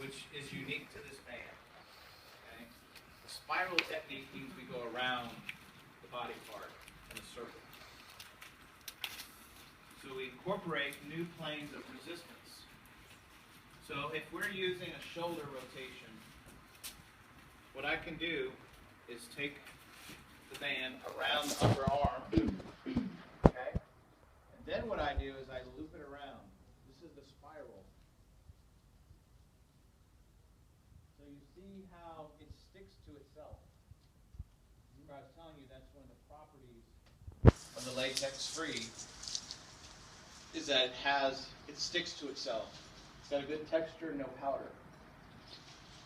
which is unique to this band. Okay? The spiral technique means we go around the body part in a circle. So we incorporate new planes of resistance. So if we're using a shoulder rotation, what I can do is take the band around the upper arm, okay? And then what I do is I loop it around. This is the spiral. So you see how it sticks to itself. Remember I was telling you that's one of the properties of the latex free, is that it sticks to itself. It's got a good texture, no powder.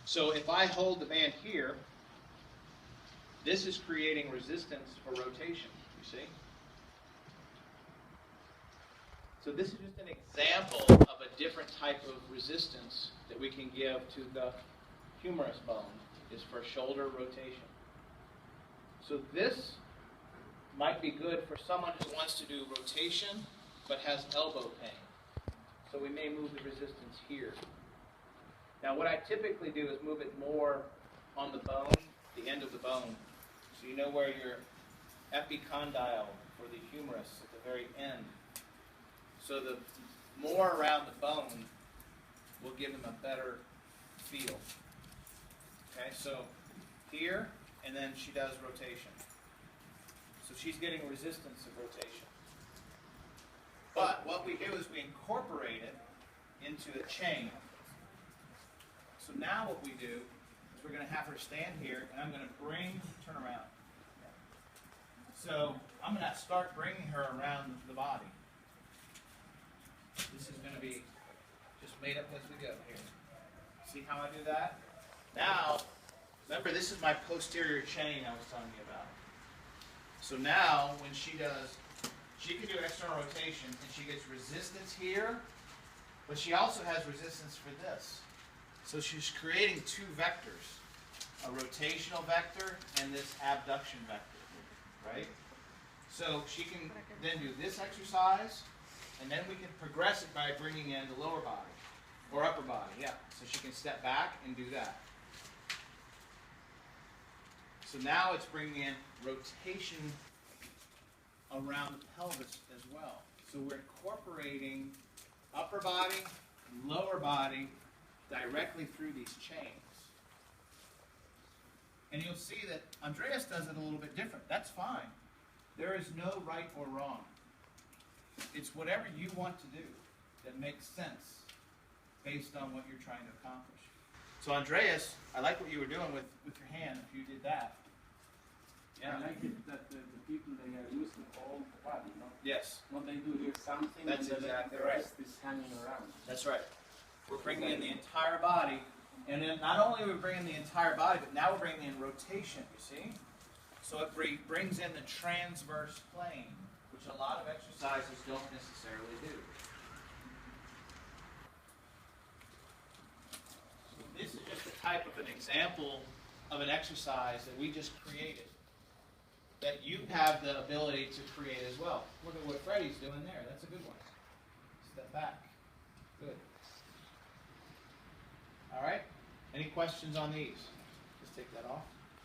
So if I hold the band here, this is creating resistance for rotation, you see? So this is just an example of a different type of resistance that we can give to the humerus bone, is for shoulder rotation. So this might be good for someone who wants to do rotation but has elbow pain. So we may move the resistance here. Now what I typically do is move it more on the bone, the end of the bone, so you know where your epicondyle for the humerus at the very end. So the more around the bone will give them a better feel. Okay, so here, and then she does rotation. So she's getting resistance of rotation. But what we do is we incorporate it into a chain. So now what we do is we're going to have her stand here, and I'm going to turn around. So I'm going to start bringing her around the body. This is going to be just made up as we go here. See how I do that? Now, remember this is my posterior chain I was telling you about. So now when she does, she can do external rotation and she gets resistance here, but she also has resistance for this. So she's creating two vectors, a rotational vector and this abduction vector, right? So she can then do this exercise, and then we can progress it by bringing in the lower body, or upper body, yeah. So she can step back and do that. So now it's bringing in rotation around the pelvis as well. So we're incorporating upper body, lower body directly through these chains. And you'll see that Andreas does it a little bit different. That's fine. There is no right or wrong. It's whatever you want to do that makes sense based on what you're trying to accomplish. So Andreas, I like what you were doing with your hand, if you did that. Yeah. I like it that the people, they are using all the body, no? Yes. When they do here something, That's and exactly the right. rest is hanging around. That's right. We're bringing in the entire body, and then not only are we bringing the entire body, but now we're bringing in rotation, you see? So it brings in the transverse plane, which a lot of exercises don't necessarily do. So this is just a type of an example of an exercise that we just created, that you have the ability to create as well. Look at what Freddie's doing there. That's a good one. Step back. Good. All right. Any questions on these? Just take that off.